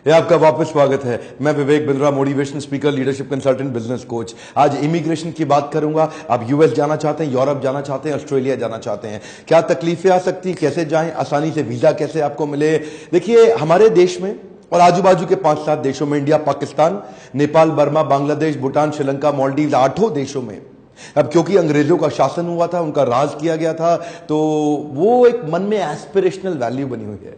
ये आपका वापस स्वागत है। मैं Vivek Bindra, motivational speaker, leadership consultant, business coach. आज इमिग्रेशन की बात करूंगा। आप यूएस जाना चाहते हैं, यूरोप जाना चाहते हैं, ऑस्ट्रेलिया जाना चाहते हैं, क्या तकलीफें आ सकती, कैसे जाएं, आसानी से वीजा कैसे आपको मिले। देखिए, हमारे देश में और आजू बाजू के 5-7 देशों में, इंडिया, पाकिस्तान, नेपाल, बर्मा, बांग्लादेश, भूटान, श्रीलंका, मालदीव, 8 देशों में अब क्योंकि अंग्रेजों का शासन हुआ था, उनका राज किया गया था, तो वो एक मन में एस्पिरेशनल वैल्यू बनी हुई है।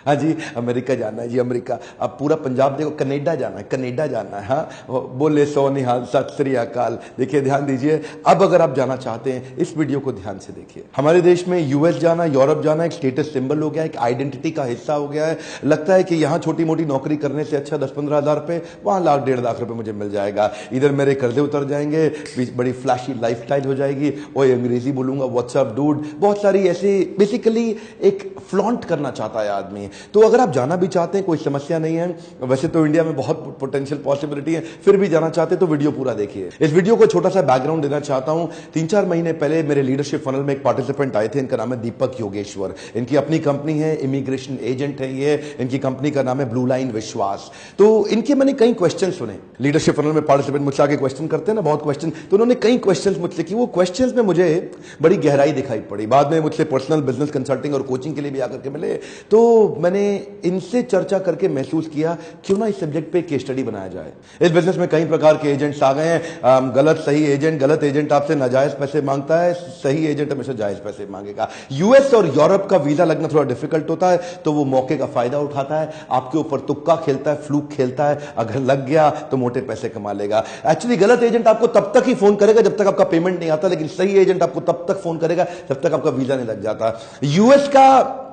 हाँ जी, अमेरिका जाना है जी, अमेरिका। अब पूरा पंजाब देखो, कनाडा जाना है, कनाडा जाना है। हाँ, बोले सो निहाल, सत श्री अकाल। देखिए, ध्यान दीजिए। अब अगर आप जाना चाहते हैं, इस वीडियो को ध्यान से देखिए। हमारे देश में यूएस जाना, यूरोप जाना एक स्टेटस सिंबल हो गया, एक आइडेंटिटी का हिस्सा हो गया है। लगता है कि यहां छोटी मोटी नौकरी करने से अच्छा 10-15 हज़ार रुपए, वहां लाख 1.5 लाख रुपए मुझे मिल जाएगा। इधर मेरे कर्जे उतर जाएंगे, बड़ी फ्लैशी लाइफस्टाइल हो जाएगी। ओए अंग्रेजी बोलूंगा, व्हाट्सअप डूड, बहुत सारी ऐसी, बेसिकली एक फ्लॉन्ट करना चाहता है आदमी। तो अगर आप जाना भी चाहते हैं, कोई समस्या नहीं है। वैसे तो इंडिया में बहुत पोटेंशियल पॉसिबिलिटी है, फिर भी जाना चाहते हैं तो वीडियो पूरा देखिए। इस वीडियो को छोटा सा बैकग्राउंड देना चाहता हूं। 3-4 महीने पहले मेरे लीडरशिप फनल में एक पार्टिसिपेंट आए थे। इनका नाम है दीपक योगेश्वर। इनकी अपनी कंपनी है, इमिग्रेशन एजेंट है ये। इनकी कंपनी का नाम है ब्लू लाइन विश्वास। तो इनके मैंने कई क्वेश्चन सुने। लीडरशिप फनल में पार्टिसिपेंट मुझसे आके क्वेश्चन करते हैं ना, बहुत क्वेश्चन, तो उन्होंने कई क्वेश्चन मुझसे की। वो क्वेश्चन में मुझे बड़ी गहराई दिखाई पड़ी। बाद में मुझसे पर्सनल बिजनेस कंसल्टिंग और कोचिंग के लिए भी आकर के मिले। तो मैंने इनसे चर्चा करके महसूस किया, क्यों ना इस सब्जेक्ट पे केस स्टडी बनाया जाए। इस बिजनेस में कई प्रकार के एजेंट्स आ गए हैं। गलत सही एजेंट, गलत एजेंट आपसे नाजायज पैसे मांगता है, सही एजेंट हमेशा जायज पैसे मांगेगा। यूएस और यूरोप का वीजा लगना थोड़ा डिफिकल्ट होता है, तो वो मौके का फायदा उठाता है, आपके ऊपर तुक्का खेलता है, फ्लूक खेलता है। अगर लग गया तो मोटे पैसे कमा लेगा। एक्चुअली गलत एजेंट आपको तब तक ही फोन करेगा जब तक आपका पेमेंट नहीं आता, लेकिन सही एजेंट आपको तब तक फोन करेगा जब तक आपका वीजा नहीं लग जाता। यूएस का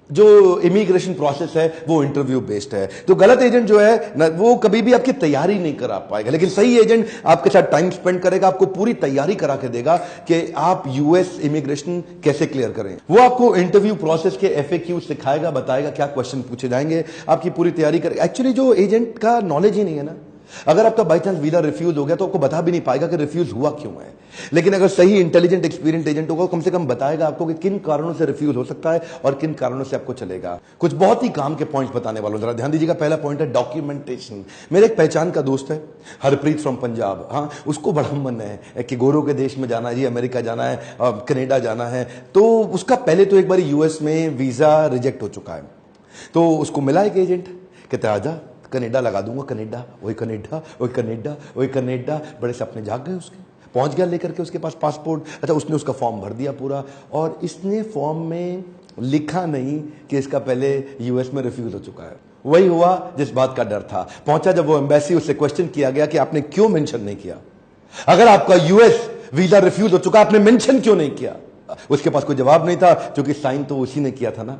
जो इमिग्रेशन प्रोसेस है वो इंटरव्यू बेस्ड है। तो गलत एजेंट जो है ना, वो कभी भी आपकी तैयारी नहीं करा पाएगा, लेकिन सही एजेंट आपके साथ टाइम स्पेंड करेगा, आपको पूरी तैयारी करा के देगा कि आप यूएस इमिग्रेशन कैसे क्लियर करें। वो आपको इंटरव्यू प्रोसेस के एफएक्यू सिखाएगा, बताएगा क्या क्वेश्चन पूछे जाएंगे, आपकी पूरी तैयारी करेगा। एक्चुअली जो एजेंट का नॉलेज ही नहीं है ना, अगर आपका बाई चांस वीजा रिफ्यूज हो गया तो आपको बता भी नहीं पाएगा कि रिफ्यूज हुआ क्यों है। लेकिन अगर सही इंटेलिजेंट एक्सपीरियंस एजेंट होगा, कम से कम बताएगा आपको कि किन कारणों से रिफ्यूज हो सकता है और किन कारणों से आपको चलेगा। कुछ बहुत ही काम के पॉइंट्स बताने वालों, जरा ध्यान दीजिएगा। पहला पॉइंट है डॉक्यूमेंटेशन। मेरे एक पहचान का दोस्त है, हरप्रीत फ्रॉम पंजाब। हाँ, उसको बड़ा मन है कि गोरों के देश में जाना है जी, अमेरिका जाना है, कनाडा जाना है। तो उसका पहले तो एक बार यूएस में वीजा रिजेक्ट हो चुका है। तो उसको मिला एक एजेंट, कहते आजा कनाडा लगा दूंगा, कनाडा, वही कनाडा, वही कनाडा, वही कनाडा। बड़े सपने जाग गए उसके। पहुंच गया लेकर के उसके पास पासपोर्ट। अच्छा, उसने उसका फॉर्म भर दिया पूरा, और इसने फॉर्म में लिखा नहीं कि इसका पहले यूएस में रिफ्यूज हो चुका है। वही हुआ जिस बात का डर था। पहुंचा जब वो एम्बेसी, उससे क्वेश्चन किया गया कि आपने क्यों मेंशन नहीं किया, अगर आपका यूएस वीजा रिफ्यूज हो चुका, आपने मेंशन क्यों नहीं किया। उसके पास कोई जवाब नहीं था, क्योंकि साइन तो उसी ने किया था ना।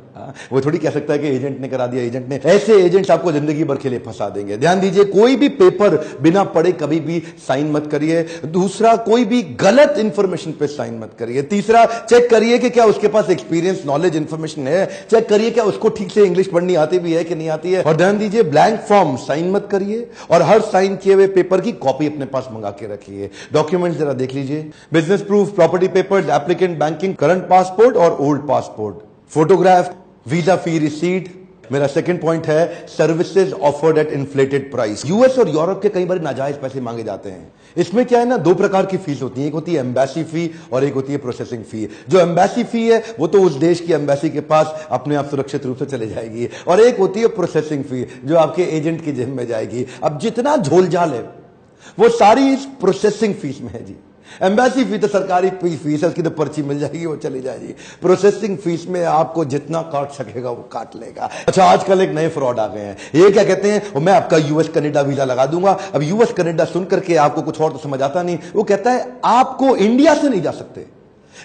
वो थोड़ी कह सकता है कि एजेंट ने करा दिया, एजेंट ने। ऐसे एजेंट्स आपको जिंदगी भर के लिए फंसा देंगे। ध्यान दीजिए, कोई भी पेपर बिना पढ़े कभी भी साइन मत करिए। दूसरा, कोई भी गलत इंफॉर्मेशन पे साइन मत करिए। तीसरा, चेक करिए कि क्या उसके पास एक्सपीरियंस, नॉलेज, इंफॉर्मेशन है। चेक करिए क्या उसको ठीक से इंग्लिश पढ़नी आती भी है कि नहीं आती है। और ध्यान दीजिए, ब्लैंक फॉर्म साइन मत करिए, और हर साइन किए हुए पेपर की कॉपी अपने पास मंगा के रखिए। डॉक्यूमेंट जरा देख लीजिए, business proof, property papers, applicant banking, current passport और ओल्ड पासपोर्ट, फोटोग्राफ, वीजा फी रिसीट। मेरा सेकंड पॉइंट है services offered eight inflated price. US और यूरोप के कई बार नाजायज पैसे मांगे जाते हैं। इसमें क्या है ना, 2 प्रकार की फीस होती है। एक होती है एम्बेसी फी और एक होती है प्रोसेसिंग फी। जो एम्बेसी फी है वो तो उस देश की एम्बेसी के पास अपने आप सुरक्षित रूप से चले जाएगी, और एक होती है प्रोसेसिंग फी जो आपके एजेंट की जेब में जाएगी। अब जितना झोलझाल है वो सारी इस प्रोसेसिंग फीस में है जी। एम्बेसी फी तो सरकारी फीस है, उसकी तो पर्ची मिल जाएगी, वो चली जाएगी। प्रोसेसिंग फीस में आपको जितना काट सकेगा वो काट लेगा। अच्छा, आजकल एक नए फ्रॉड आ गए हैं। ये क्या कहते हैं, मैं आपका यूएस कनाडा वीजा लगा दूंगा। अब यूएस कनाडा सुन करके आपको कुछ और तो समझ आता नहीं। वो कहता है आपको इंडिया से नहीं जा सकते,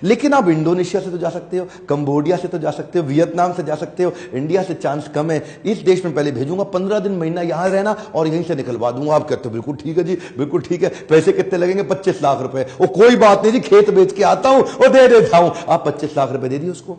लेकिन आप इंडोनेशिया से तो जा सकते हो, कंबोडिया से तो जा सकते हो, वियतनाम से जा सकते हो। इंडिया से चांस कम है। इस देश में पहले भेजूंगा, 15 दिन महीना यहां रहना और यहीं से निकलवा दूंगा। आप कहते हो बिल्कुल ठीक है जी, बिल्कुल ठीक है। पैसे कितने लगेंगे, 25 लाख रुपए। वो कोई बात नहीं जी, खेत बेच के आता हूं और दे देता हूं। आप 25 लाख रुपए दे दिए उसको।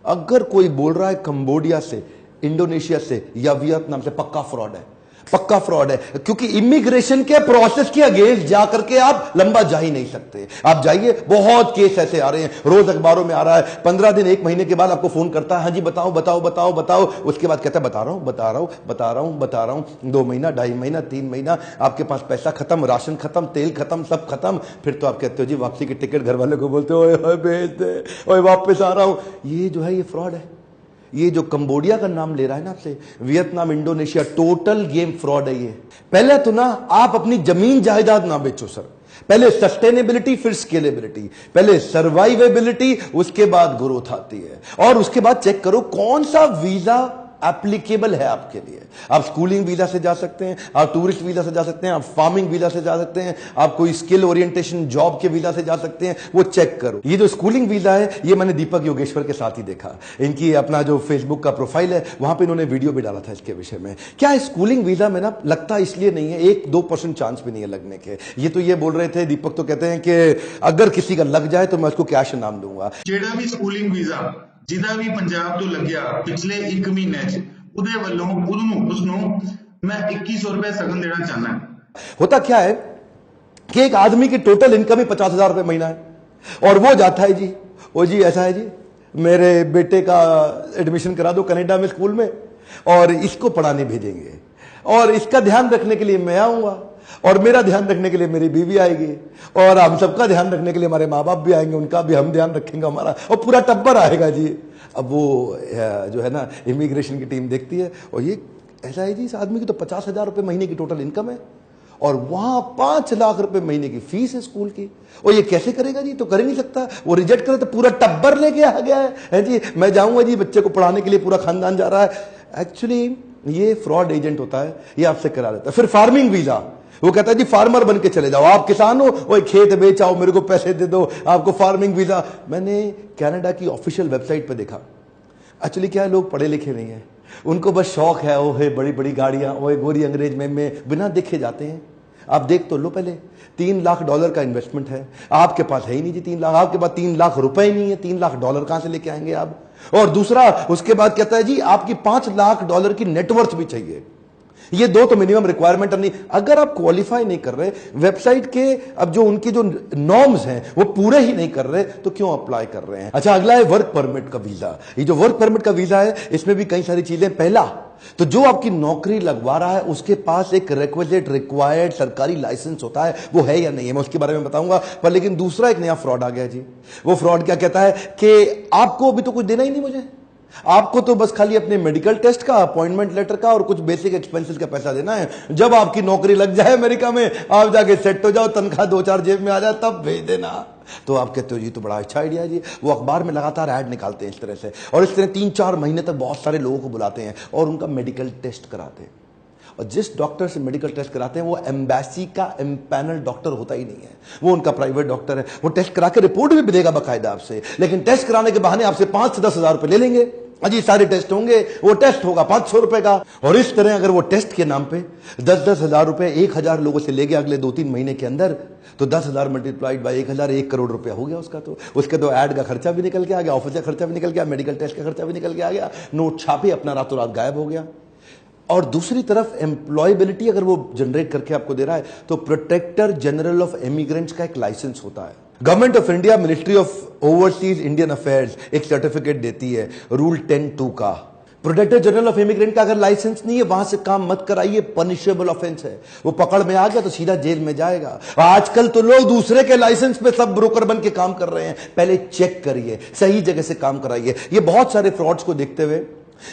अगर कोई बोल रहा है कंबोडिया से, इंडोनेशिया से या वियतनाम से, पक्का फ्रॉड है। पक्का फ्रॉड है, क्योंकि इमिग्रेशन के प्रोसेस के अगेंस्ट जाकर के आप लंबा जा ही नहीं सकते। आप जाइए, बहुत केस ऐसे आ रहे हैं, रोज अखबारों में आ रहा है। 15 दिन 1 महीने के बाद आपको फोन करता है, हाँ जी बताओ बताओ बताओ बताओ, उसके बाद कहता है बता रहा हूं बता रहा हूं बता रहा हूं बता रहा हूं, 2 महीना 2.5 महीना 3 महीना, आपके पास पैसा खत्म, राशन खत्म, तेल खत्म, सब खत्म। फिर तो आप कहते हो जी वापसी की टिकट, घर वाले को बोलते हो ओए भेज दे, ओए वापस आ रहा हूं। ये जो है ये फ्रॉड है। ये जो कंबोडिया का नाम ले रहा है ना आपसे, Vietnam, Indonesia, total game fraud है ये। पहले तो ना आप अपनी जमीन जायदाद ना बेचो सर, पहले सस्टेनेबिलिटी फिर स्केलेबिलिटी, पहले सर्वाइवेबिलिटी उसके बाद ग्रोथ आती है। और उसके बाद चेक करो कौन सा वीजा एप्लीकेबल है आपके लिए। आप स्कूलिंग वीजा से जा सकते हैं, आप टूरिस्ट वीजा से जा सकते हैं, आप फार्मिंग वीजा से जा सकते हैं, आप कोई स्किल ओरिएंटेशन जॉब के वीजा से जा सकते हैं, वो चेक करो। ये जो स्कूलिंग वीजा है ये मैंने दीपक योगेश्वर के साथ ही देखा, इनकी अपना जो फेसबुक का प्रोफाइल है वहां पे इन्होंने वीडियो भी डाला था इसके विषय में। क्या स्कूलिंग वीजा में ना लगता इसलिए नहीं है, 1-2% चांस भी नहीं है लगने के। ये तो ये बोल रहे थे, दीपक तो कहते हैं कि अगर किसी का लग जाए तो मैं उसको कैश इनाम दूंगा। ਜਿਹੜਾ ਵੀ ਸਕੂਲਿੰਗ ਵੀਜ਼ਾ ਜਿਹਦਾ ਵੀ ਪੰਜਾਬ ਤੋਂ ਲੱਗਿਆ ਪਿਛਲੇ 1 ਮਹੀਨੇ 'ਚ ਉਹਦੇ ਵੱਲੋਂ ਉਸਨੂੰ मैं 2100 रुपए सगन देना चाहना है। होता क्या है कि एक आदमी की टोटल इनकम ही 50,000 रुपए महीना है और वो जाता है जी, ओ जी ऐसा है जी मेरे बेटे का एडमिशन करा दो कनाडा में स्कूल में और इसको पढ़ाने भेजेंगे और इसका ध्यान रखने के लिए मैं आऊंगा और मेरा ध्यान रखने के लिए मेरी बीवी आएगी और हम सबका ध्यान रखने के लिए हमारे माँ बाप भी आएंगे, उनका भी हम ध्यान रखेंगे हमारा, और पूरा टब्बर आएगा जी। अब वो जो है ना इमिग्रेशन की टीम देखती है और ये ऐसा है जी इस आदमी की तो 50,000 रुपए महीने की टोटल इनकम है और वहां 5 लाख रुपए महीने की फीस है स्कूल की, और ये कैसे करेगा जी, तो कर ही नहीं सकता। वो रिजेक्ट करे तो पूरा टब्बर लेके आ गया है जी, मैं जाऊंगा जी बच्चे को पढ़ाने के लिए पूरा खानदान जा रहा है। एक्चुअली ये फ्रॉड एजेंट होता है, ये आपसे करा देता है। फिर फार्मिंग वीजा, वो कहता है जी फार्मर बन के चले जाओ, आप किसान हो, वो खेत बेचाओ, मेरे को पैसे दे दो, आपको फार्मिंग वीजा। मैंने कनाडा की ऑफिशियल वेबसाइट पे देखा, एक्चुअली क्या है लोग पढ़े लिखे नहीं है, उनको बस शौक है, वो है बड़ी बड़ी गाड़ियां, वो गोरी अंग्रेज में बिना देखे जाते हैं। आप देख तो लो पहले, $3 लाख का इन्वेस्टमेंट है, आपके पास है ही नहीं जी 3 लाख, आपके पास 3 लाख रुपए ही नहीं है, $3 लाख कहां से लेके आएंगे आप। और दूसरा उसके बाद कहता है जी आपकी $5 लाख की नेटवर्थ भी चाहिए। ये 2 तो मिनिमम रिक्वायरमेंट नहीं, अगर आप क्वालिफाई नहीं कर रहे, वेबसाइट के अब जो उनके जो नॉर्म्स हैं वो पूरे ही नहीं कर रहे, तो क्यों अप्लाई कर रहे हैं। अच्छा, अगला है वर्क परमिट का वीजा। ये जो वर्क परमिट का वीजा है इसमें भी कई सारी चीजें। पहला तो जो आपकी नौकरी लगवा रहा है उसके पास एक रिक्विजिट रिक्वायर्ड सरकारी लाइसेंस होता है, वो है या नहीं है, मैं उसके बारे में बताऊंगा। पर लेकिन दूसरा एक नया फ्रॉड आ गया जी। वो फ्रॉड क्या कहता है कि आपको अभी तो कुछ देना ही नहीं मुझे, आपको तो बस खाली अपने मेडिकल टेस्ट का, अपॉइंटमेंट लेटर का और कुछ बेसिक एक्सपेंसेस का पैसा देना है। जब आपकी नौकरी लग जाए अमेरिका में, आप जाके सेट हो जाओ, तनख्वाह 2-4 जेब में आ जाए, तब भेज देना। तो आप कहते हो जी तो बड़ा अच्छा आइडिया है जी। वो अखबार में लगातार ऐड निकालते हैं इस तरह से, और इस तरह 3-4 महीने तक बहुत सारे लोगों को बुलाते हैं और उनका मेडिकल टेस्ट कराते हैं। और जिस डॉक्टर से मेडिकल टेस्ट कराते हैं वो एम्बेसी का एम्पैनल डॉक्टर होता ही नहीं है, वो उनका प्राइवेट डॉक्टर है। वो टेस्ट करा के रिपोर्ट भी देगा बाकायदा आपसे, लेकिन टेस्ट कराने के बहाने आपसे 5 से 10 हजार रुपए ले लेंगे। अजी सारे टेस्ट होंगे, वो टेस्ट होगा 500 रुपए का। और इस तरह अगर वो टेस्ट के नाम पे 10-10 हजार रुपए 1,000 लोगों से ले गया अगले 2-3 महीने के अंदर, तो 10,000 मल्टीप्लाइड बाय 1,000, 1 करोड़ रुपया हो गया उसका। तो उसके तो ऐड का खर्चा भी निकल के आ गया, ऑफिस का खर्चा भी निकल गया, मेडिकल टेस्ट का खर्चा भी निकल के आ गया, नोट छापे अपना रातों रात गायब हो गया। और दूसरी तरफ एम्प्लॉयबिलिटी अगर वो जनरेट करके आपको दे रहा है, तो प्रोटेक्टर जनरल ऑफ इमिग्रेंट्स का एक लाइसेंस होता है। Government of India ministry of overseas Indian affairs एक सर्टिफिकेट देती है रूल 10(2) का। प्रोटेक्टर जनरल ऑफ इमिग्रेंट का अगर लाइसेंस नहीं है, वहां से काम मत कराइए, पनिशेबल ऑफेंस है। वो पकड़ में आ गया तो सीधा जेल में जाएगा। आजकल तो लोग दूसरे के लाइसेंस पे सब ब्रोकर बन के काम कर रहे हैं। पहले चेक करिए, सही जगह से काम कराइए। ये बहुत सारे फ्रॉड्स को देखते हुए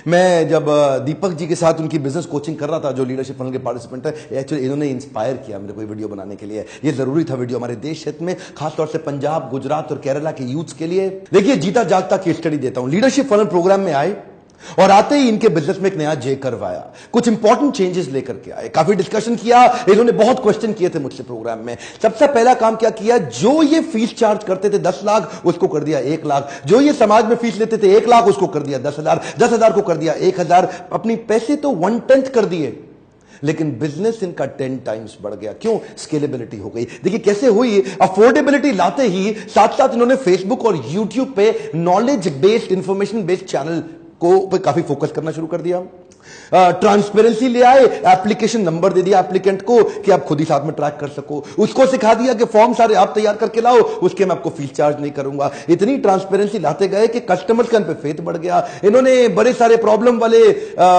मैं जब दीपक जी के साथ उनकी बिजनेस कोचिंग कर रहा था, जो लीडरशिप फनल के पार्टिसिपेंट है, एक्चुअली इन्होंने इंस्पायर किया मेरे को वीडियो बनाने के लिए। ये जरूरी था वीडियो हमारे देश क्षेत्र में, खासतौर से पंजाब, गुजरात और केरला के यूथ्स के लिए। देखिए जीता जागता केस स्टडी देता हूं। लीडरशिप फनल प्रोग्राम में आए और आते ही इनके बिजनेस में एक नया जे कर्व आया, कुछ इंपॉर्टेंट चेंजेस लेकर के आए, काफी डिस्कशन किया, इन्होंने बहुत क्वेश्चन किए थे मुझसे प्रोग्राम में। सबसे पहला काम क्या किया, जो ये फीस चार्ज करते थे 10 लाख, उसको कर दिया 1 लाख। जो ये समाज में फीस लेते थे 1 लाख, उसको कर दिया 10,000, 10,000 को कर दिया 1,000। अपनी पैसे तो 1/10 कर दिए, लेकिन बिजनेस इनका 10 टाइम्स बढ़ गया। क्यों? स्केलेबिलिटी हो गई। देखिए कैसे हुई, अफोर्डेबिलिटी लाते ही साथ साथ इन्होंने फेसबुक और यूट्यूब पे knowledge based, information based channel को पे काफी फोकस करना शुरू कर दिया। ट्रांसपेरेंसी ले आए, एप्लीकेशन नंबर दे दिया एप्लीकेंट को कि आप खुद ही साथ में ट्रैक कर सको, उसको सिखा दिया कि फॉर्म सारे आप तैयार करके लाओ, उसके मैं आपको फीस चार्ज नहीं करूंगा। इतनी ट्रांसपेरेंसी लाते गए कि कस्टमर्स का इन पे फेथ बढ़ गया। इन्होंने बड़े सारे प्रॉब्लम वाले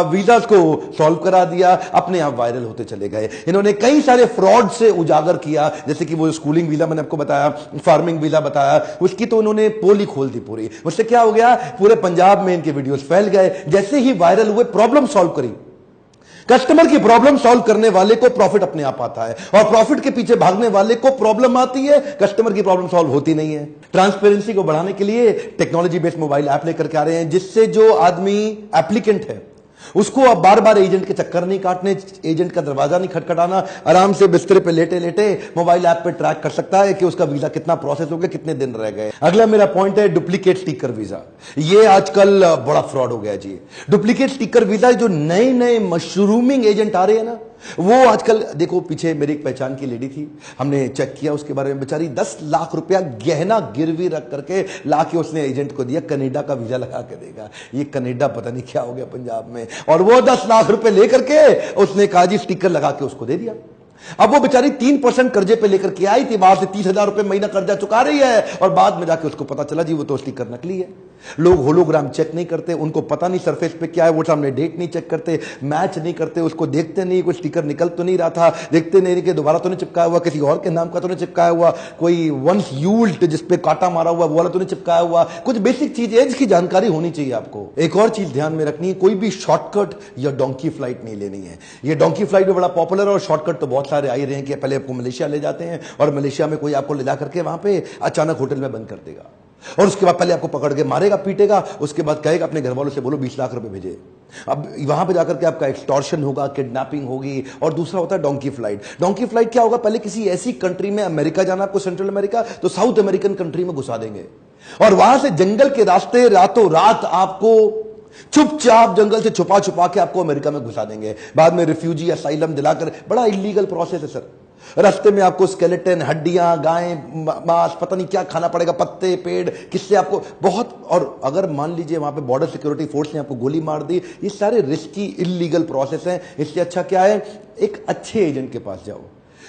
वीजास को सॉल्व करा दिया, अपने आप वायरल होते चले गए। इन्होंने कई सारे फ्रॉड से उजागर किया, जैसे कि वो स्कूलिंग वीजा मैंने आपको बताया, फार्मिंग वीजा बताया, उसकी तो उन्होंने पोल ही खोल दी पूरी। उससे क्या हो गया, पूरे पंजाब में इनके वीडियोस फैल गए। जैसे ही वायरल हुए, प्रॉब्लम सॉल्व करी, कस्टमर की प्रॉब्लम सॉल्व करने वाले को प्रॉफिट अपने आप आता है, और प्रॉफिट के पीछे भागने वाले को प्रॉब्लम आती है, कस्टमर की प्रॉब्लम सॉल्व होती नहीं है। ट्रांसपेरेंसी को बढ़ाने के लिए टेक्नोलॉजी बेस्ड मोबाइल ऐप लेकर के आ रहे हैं, जिससे जो आदमी एप्लीकेंट है उसको अब बार बार एजेंट के चक्कर नहीं काटने, एजेंट का दरवाजा नहीं खटखटाना, आराम से बिस्तर पे लेटे लेटे मोबाइल ऐप पे ट्रैक कर सकता है कि उसका वीजा कितना प्रोसेस हो गया, कितने दिन रह गए। अगला मेरा पॉइंट है डुप्लीकेट स्टिकर वीजा। ये आजकल बड़ा फ्रॉड हो गया जी। डुप्लीकेट स्टिकर वीजा, जो नए नए मशरूमिंग एजेंट आ रहे हैं ना, वो आजकल देखो, पीछे मेरी एक पहचान की लेडी थी, हमने चेक किया उसके बारे में, बेचारी 10 लाख रुपया गहना गिरवी रख करके लाके उसने एजेंट को दिया, कनाडा का वीजा लगा के देगा। ये कनाडा पता नहीं क्या हो गया पंजाब में, और वो 10 लाख रुपए लेकर के उसने कहा जी स्टिकर लगा के उसको दे दिया। अब वो बेचारी 3% कर्जे पे लेकर के आई थी, बाहर से 30,000 रुपए महीना कर्जा चुका रही है, और बाद में जाके उसको पता चला जी वो तो स्टिकर नकली है। लोग होलोग्राम चेक नहीं करते, उनको पता नहीं सरफेस पे क्या है, वो सामने डेट नहीं चेक करते, मैच नहीं करते, उसको देखते नहीं, कोई स्टिकर निकल तो नहीं रहा था, देखते नहीं कि दोबारा तो नहीं चिपकाया हुआ, किसी और के नाम का तो नहीं चिपकाया हुआ, कोई वंस यूज्ड जिसपे कांटा मारा हुआ वो वाला तो नहीं चिपकाया हुआ। कुछ बेसिक चीज है जिसकी जानकारी होनी चाहिए आपको। एक और चीज ध्यान में रखनी है, कोई भी शॉर्टकट या डोंकी फ्लाइट नहीं लेनी है। ये डोंकी फ्लाइट भी बड़ा पॉपुलर है, और शॉर्टकट तो बहुत सारे आ ही रहे हैं कि पहले आपको मलेशिया ले जाते हैं, और मलेशिया में कोई आपको ले जा करके वहां पे अचानक होटल में बंद कर देगा, और उसके बाद पहले आपको पकड़ के मारेगा, पीटेगा, उसके बाद कहेगा अपने घर वालों से बोलो 20 लाख रुपए भेजे। अब वहां पे जाकर के आपका एक्सटॉर्शन होगा, किडनैपिंग होगी। और दूसरा होता है डोंकी फ्लाइट। डोंकी फ्लाइट क्या होगा, पहले किसी ऐसी कंट्री में, अमेरिका जाना आपको, सेंट्रल अमेरिका, तो साउथ अमेरिकन कंट्री में घुसा देंगे, और वहां से जंगल के रास्ते रातों रात आपको चुपचाप जंगल से छुपा छुपा के आपको अमेरिका में घुसा देंगे, बाद में रिफ्यूजी असाइलम दिलाकर। बड़ा इलीगल प्रोसेस है सर। रास्ते में आपको स्केलेटन, हड्डियां, गाय मांस, पता नहीं क्या खाना पड़ेगा, पत्ते, पेड़, किससे आपको बहुत। और अगर मान लीजिए वहां पे बॉर्डर सिक्योरिटी फोर्स ने आपको गोली मार दी, ये सारे रिस्की इलीगल प्रोसेस हैं। इससे अच्छा क्या है, एक अच्छे एजेंट के पास जाओ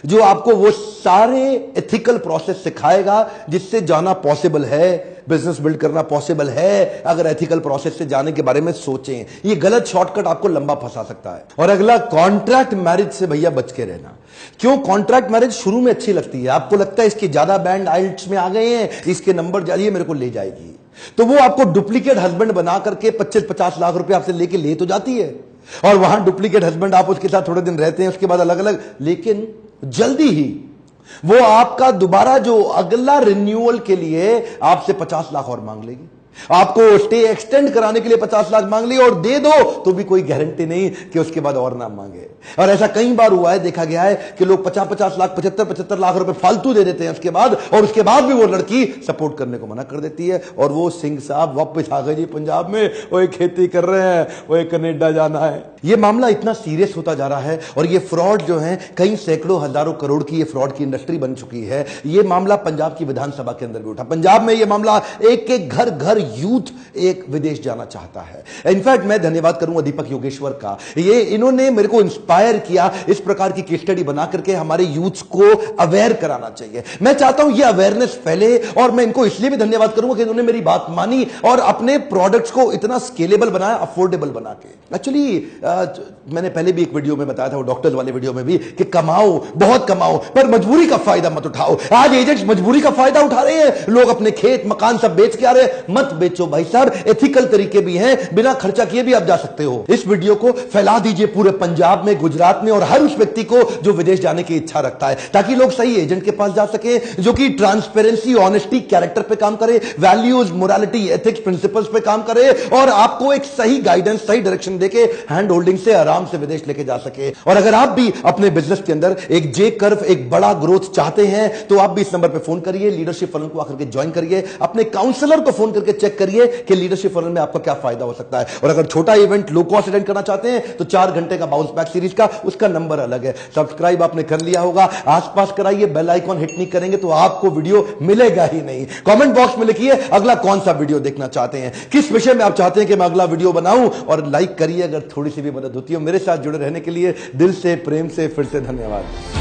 जो आपको वो सारे एथिकल प्रोसेस सिखाएगा जिससे जाना पॉसिबल है, बिजनेस बिल्ड करना पॉसिबल है, अगर एथिकल प्रोसेस से जाने के बारे में सोचें। ये गलत शॉर्टकट आपको लंबा फंसा सकता है। और अगला, कॉन्ट्रैक्ट मैरिज से भैया बच के रहना। क्यों? कॉन्ट्रैक्ट मैरिज शुरू में अच्छी लगती है, आपको लगता है इसके ज्यादा बैंड आइल्ट्स में आ गए हैं, इसके नंबर जाइए मेरे को ले जाएगी, तो वो आपको डुप्लीकेट हस्बैंड बना करके 25-50 लाख रुपए आपसे लेके ले तो जाती है, और वहां डुप्लीकेट हस्बैंड आप उसके साथ थोड़े दिन रहते हैं, उसके बाद अलग अलग, लेकिन जल्दी ही वो आपका दोबारा जो अगला रिन्यूअल के लिए आपसे 50 लाख और मांग लेगी, आपको स्टे एक्सटेंड कराने के लिए 50 लाख मांग ली, और दे दो तो भी कोई गारंटी नहीं कि उसके बाद और ना मांगे। और ऐसा कई बार हुआ है, देखा गया है कि लोग 50-50 लाख, 75-75 लाख रुपए फालतू दे देते हैं उसके बाद, और उसके बाद भी वो लड़की सपोर्ट करने को मना कर देती है, और वो सिंह साहब वापस आ गए जी पंजाब में, वो खेती कर रहे हैं, वो कनाडा जाना है। ये मामला इतना सीरियस होता जा रहा है, और ये फ्रॉड जो है कई सैकड़ों हजारों करोड़ की ये फ्रॉड की इंडस्ट्री बन चुकी है। ये मामला पंजाब की विधानसभा के अंदर भी उठा। पंजाब में ये मामला एक एक घर घर यूथ एक विदेश जाना चाहता है। इनफैक्ट मैं धन्यवाद करूंगा दीपक योगेश्वर का, ये इन्होंने मेरे को इंस्पायर किया इस प्रकार की केस स्टडी बना करके हमारे यूथ को अवेयर कराना चाहिए। मैं चाहता हूं ये अवेयरनेस फैले, और मैं इनको इसलिए भी धन्यवाद करूंगा कि इन्होंने मेरी बात मानी और अपने प्रोडक्ट्स को इतना स्केलेबल बनाया, अफोर्डेबल बना के। एक्चुअली मैंने पहले भी एक वीडियो में बताया था, वो डॉक्टर्स वाले वीडियो में भी, कि कमाओ, बहुत कमाओ, पर मजबूरी का फायदा मत उठाओ। आज एजेंट्स मजबूरी का फायदा उठा रहे हैं, लोग अपने खेत मकान सब बेच के आ रहे हैं। मत बेचो भाई साहब, एथिकल तरीके भी हैं, बिना खर्चा किए भी आप जा सकते हो। इस वीडियो को फैला दीजिए पूरे पंजाब में, गुजरात में, और हर उस व्यक्ति को जो विदेश जाने की इच्छा रखता है, ताकि लोग सही एजेंट के पास जा सके जो कि ट्रांसपेरेंसी, ऑनेस्टी, कैरेक्टर पे काम करे, वैल्यूज, मोरालिटी, एथिक्स, प्रिंसिपल्स पे काम करे, और आपको एक सही गाइडेंस, सही डायरेक्शन देके हैंड होल्डिंग से आराम से विदेश लेके जा सके। और अगर आप भी अपने बिजनेस के अंदर एक जे कर्व, एक बड़ा ग्रोथ चाहते हैं, तो आप भी इस नंबर पे फोन करिए, लीडरशिप फलन को आकर के ज्वाइन करिए, अपने काउंसलर को फोन करके चेक करिए कि लीडरशिप फनल में आपका क्या फायदा हो सकता है। और अगर छोटा इवेंट लो कॉस्ट अटेंड करना चाहते हैं तो 4 घंटे का बाउंस बैक सीरीज का उसका नंबर अलग है। सब्सक्राइब आपने कर लिया होगा, आसपास कराइए, बेल आइकॉन हिट नहीं करेंगे तो आपको वीडियो मिलेगा ही नहीं। कमेंट बॉक्स में लिखिए अगला कौन सा वीडियो देखना चाहते हैं, किस विषय में आप चाहते हैं कि मैं अगला वीडियो बनाऊं, और लाइक करिए अगर थोड़ी सी भी मदद होती है। मेरे साथ जुड़े रहने के लिए दिल से प्रेम से फिर से धन्यवाद।